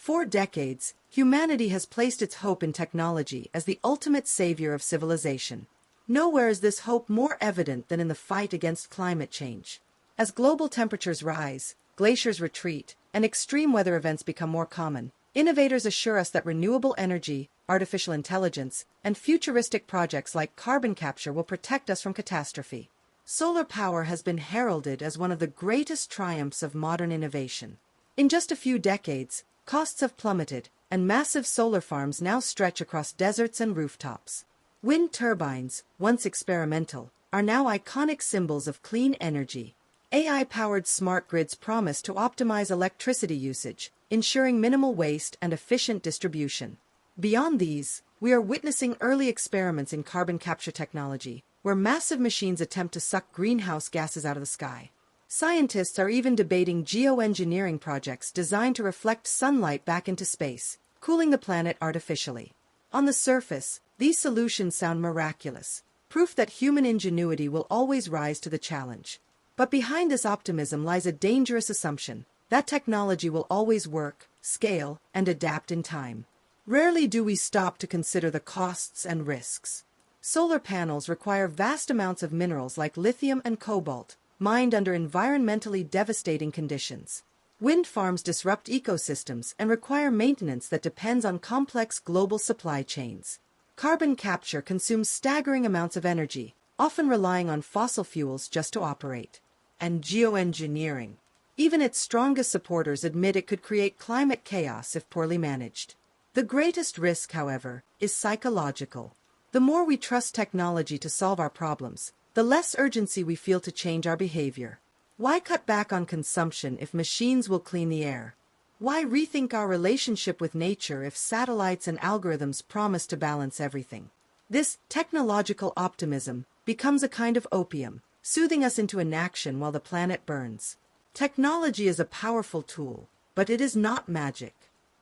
For decades, humanity has placed its hope in technology as the ultimate savior of civilization. Nowhere is this hope more evident than in the fight against climate change. As global temperatures rise, glaciers retreat, and extreme weather events become more common, innovators assure us that renewable energy, artificial intelligence, and futuristic projects like carbon capture will protect us from catastrophe. Solar power has been heralded as one of the greatest triumphs of modern innovation. In just a few decades, costs have plummeted, and massive solar farms now stretch across deserts and rooftops. Wind turbines, once experimental, are now iconic symbols of clean energy. AI-powered smart grids promise to optimize electricity usage, ensuring minimal waste and efficient distribution. Beyond these, we are witnessing early experiments in carbon capture technology, where massive machines attempt to suck greenhouse gases out of the sky. Scientists are even debating geoengineering projects designed to reflect sunlight back into space, cooling the planet artificially. On the surface, these solutions sound miraculous, proof that human ingenuity will always rise to the challenge. But behind this optimism lies a dangerous assumption that technology will always work, scale, and adapt in time. Rarely do we stop to consider the costs and risks. Solar panels require vast amounts of minerals like lithium and cobalt, mined under environmentally devastating conditions. Wind farms disrupt ecosystems and require maintenance that depends on complex global supply chains. Carbon capture consumes staggering amounts of energy, often relying on fossil fuels just to operate. And geoengineering. Even its strongest supporters admit it could create climate chaos if poorly managed. The greatest risk, however, is psychological. The more we trust technology to solve our problems, the less urgency we feel to change our behavior. Why cut back on consumption if machines will clean the air? Why rethink our relationship with nature if satellites and algorithms promise to balance everything? This technological optimism becomes a kind of opium, soothing us into inaction while the planet burns. Technology is a powerful tool, but it is not magic.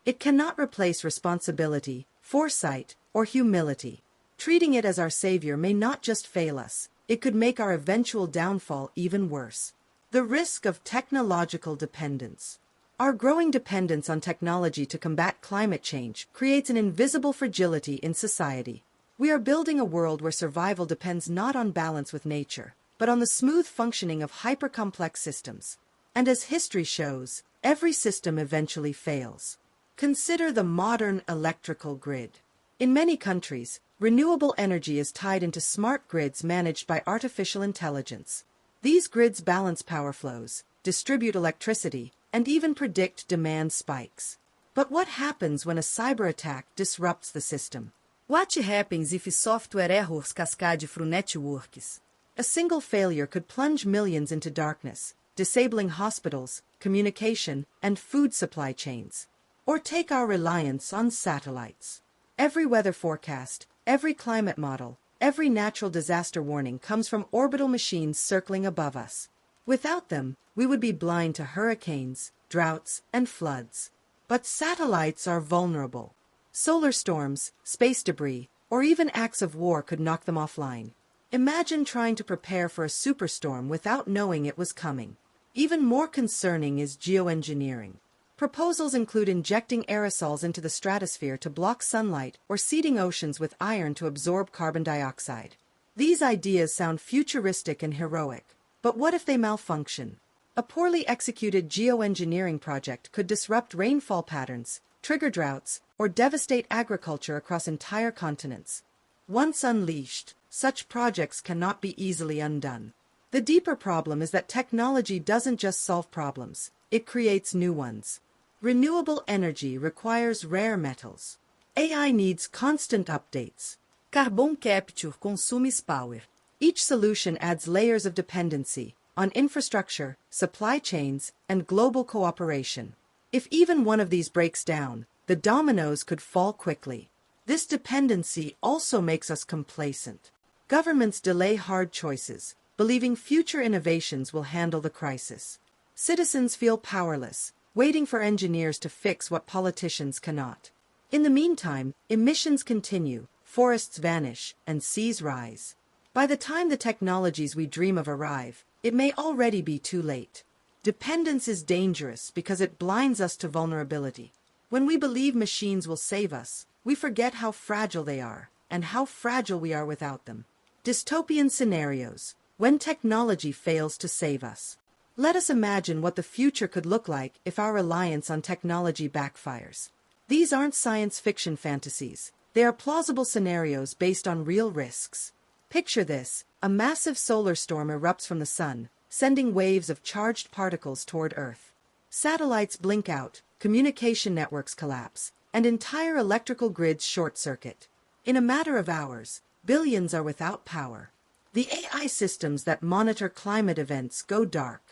It cannot replace responsibility, foresight, or humility. Treating it as our savior may not just fail us, it could make our eventual downfall even worse. The risk of technological dependence. Our growing dependence on technology to combat climate change creates an invisible fragility in society. We are building a world where survival depends not on balance with nature, but on the smooth functioning of hyper-complex systems. And as history shows, every system eventually fails. Consider the modern electrical grid. In many countries, renewable energy is tied into smart grids managed by artificial intelligence. These grids balance power flows, distribute electricity, and even predict demand spikes. But what happens when a cyber attack disrupts the system? What happens if software errors cascade through networks? A single failure could plunge millions into darkness, disabling hospitals, communication, and food supply chains. Or take our reliance on satellites. Every weather forecast, every climate model, every natural disaster warning comes from orbital machines circling above us. Without them, we would be blind to hurricanes, droughts, and floods. But satellites are vulnerable. Solar storms, space debris, or even acts of war could knock them offline. Imagine trying to prepare for a superstorm without knowing it was coming. Even more concerning is geoengineering. Proposals include injecting aerosols into the stratosphere to block sunlight or seeding oceans with iron to absorb carbon dioxide. These ideas sound futuristic and heroic, but what if they malfunction? A poorly executed geoengineering project could disrupt rainfall patterns, trigger droughts, or devastate agriculture across entire continents. Once unleashed, such projects cannot be easily undone. The deeper problem is that technology doesn't just solve problems, it creates new ones. Renewable energy requires rare metals. AI needs constant updates. Carbon capture consumes power. Each solution adds layers of dependency on infrastructure, supply chains, and global cooperation. If even one of these breaks down, the dominoes could fall quickly. This dependency also makes us complacent. Governments delay hard choices, believing future innovations will handle the crisis. Citizens feel powerless, waiting for engineers to fix what politicians cannot. In the meantime, emissions continue, forests vanish, and seas rise. By the time the technologies we dream of arrive, it may already be too late. Dependence is dangerous because it blinds us to vulnerability. When we believe machines will save us, we forget how fragile they are, and how fragile we are without them. Dystopian scenarios, when technology fails to save us. Let us imagine what the future could look like if our reliance on technology backfires. These aren't science fiction fantasies. They are plausible scenarios based on real risks. Picture this: a massive solar storm erupts from the sun, sending waves of charged particles toward Earth. Satellites blink out, communication networks collapse, and entire electrical grids short-circuit. In a matter of hours, billions are without power. The AI systems that monitor climate events go dark.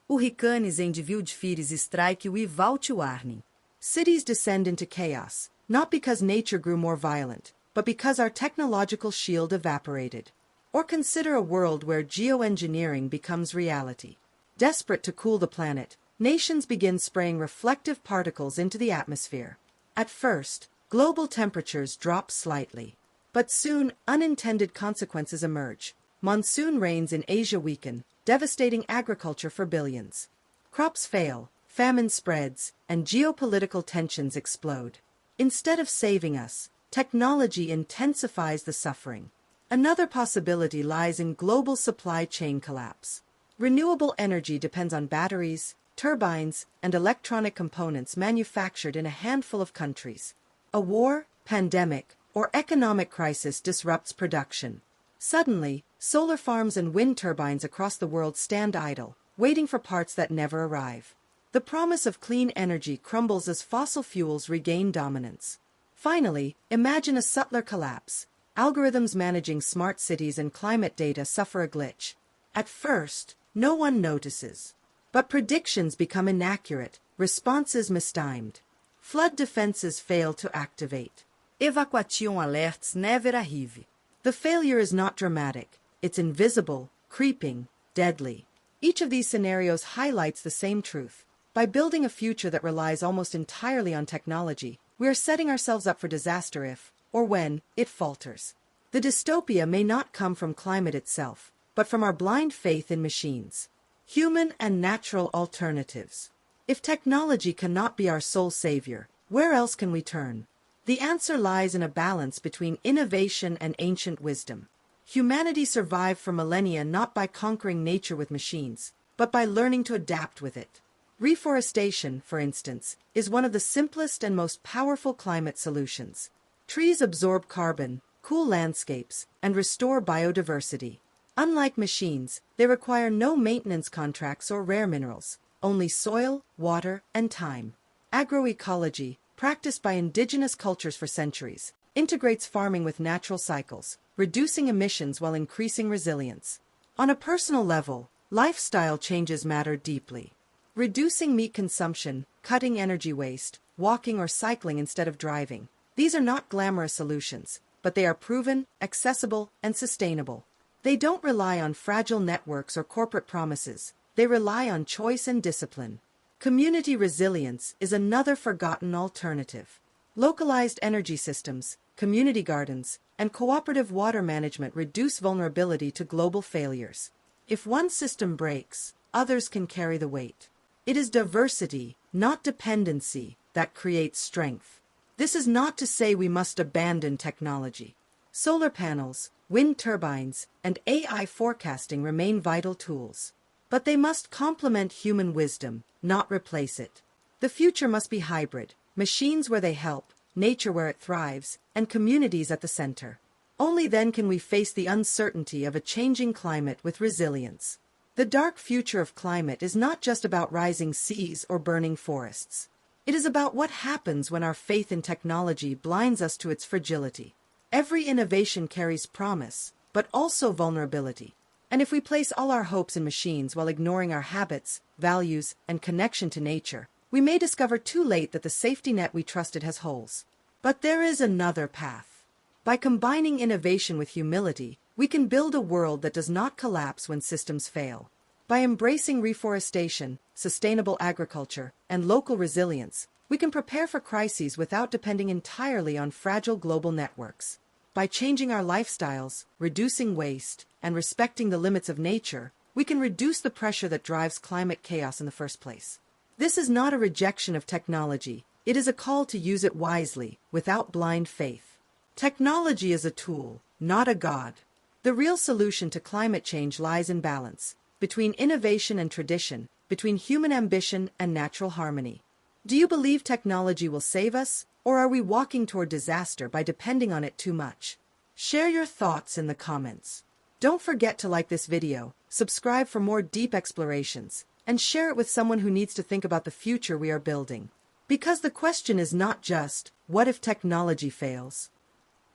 O Hyrcanes em Divildifiris strike o Ivaltio Arni. Cities descend into chaos, not because nature grew more violent, but because our technological shield evaporated. Or consider a world where geoengineering becomes reality. Desperate to cool the planet, nations begin spraying reflective particles into the atmosphere. At first, global temperatures drop slightly. But soon, unintended consequences emerge. Monsoon rains in Asia weaken, devastating agriculture for billions. Crops fail, famine spreads, and geopolitical tensions explode. Instead of saving us, technology intensifies the suffering. Another possibility lies in global supply chain collapse. Renewable energy depends on batteries, turbines, and electronic components manufactured in a handful of countries. A war, pandemic, or economic crisis disrupts production. Suddenly, solar farms and wind turbines across the world stand idle, waiting for parts that never arrive. The promise of clean energy crumbles as fossil fuels regain dominance. Finally, imagine a subtler collapse. Algorithms managing smart cities and climate data suffer a glitch. At first, no one notices. But predictions become inaccurate, responses mistimed. Flood defenses fail to activate. Evacuation alerts never arrive. The failure is not dramatic. It's invisible, creeping, deadly. Each of these scenarios highlights the same truth. By building a future that relies almost entirely on technology, we are setting ourselves up for disaster if, or when, it falters. The dystopia may not come from climate itself, but from our blind faith in machines. Human and natural alternatives. If technology cannot be our sole savior, where else can we turn? The answer lies in a balance between innovation and ancient wisdom. Humanity survived for millennia not by conquering nature with machines, but by learning to adapt with it. Reforestation, for instance, is one of the simplest and most powerful climate solutions. Trees absorb carbon, cool landscapes, and restore biodiversity. Unlike machines, they require no maintenance contracts or rare minerals, only soil, water, and time. Agroecology, practiced by indigenous cultures for centuries, integrates farming with natural cycles, reducing emissions while increasing resilience. On a personal level, lifestyle changes matter deeply. Reducing meat consumption, cutting energy waste, walking or cycling instead of driving. These are not glamorous solutions, but they are proven, accessible, and sustainable. They don't rely on fragile networks or corporate promises. They rely on choice and discipline. Community resilience is another forgotten alternative. Localized energy systems, community gardens, and cooperative water management reduce vulnerability to global failures. If one system breaks, others can carry the weight. It is diversity, not dependency, that creates strength. This is not to say we must abandon technology. Solar panels, wind turbines, and AI forecasting remain vital tools. But they must complement human wisdom, not replace it. The future must be hybrid, machines where they help, nature where it thrives, and communities at the center. Only then can we face the uncertainty of a changing climate with resilience. The dark future of climate is not just about rising seas or burning forests. It is about what happens when our faith in technology blinds us to its fragility. Every innovation carries promise, but also vulnerability. And if we place all our hopes in machines while ignoring our habits, values, and connection to nature, we may discover too late that the safety net we trusted has holes. But there is another path. By combining innovation with humility, we can build a world that does not collapse when systems fail. By embracing reforestation, sustainable agriculture, and local resilience, we can prepare for crises without depending entirely on fragile global networks. By changing our lifestyles, reducing waste, and respecting the limits of nature, we can reduce the pressure that drives climate chaos in the first place. This is not a rejection of technology, It is a call to use it wisely, without blind faith. Technology is a tool, not a god. The real solution to climate change lies in balance, between innovation and tradition, between human ambition and natural harmony. Do you believe technology will save us, or are we walking toward disaster by depending on it too much? Share your thoughts in the comments. Don't forget to like this video, subscribe for more deep explorations, and share it with someone who needs to think about the future we are building. Because the question is not just, what if technology fails?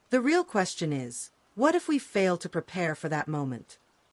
The real question is, what if we fail to prepare for that moment?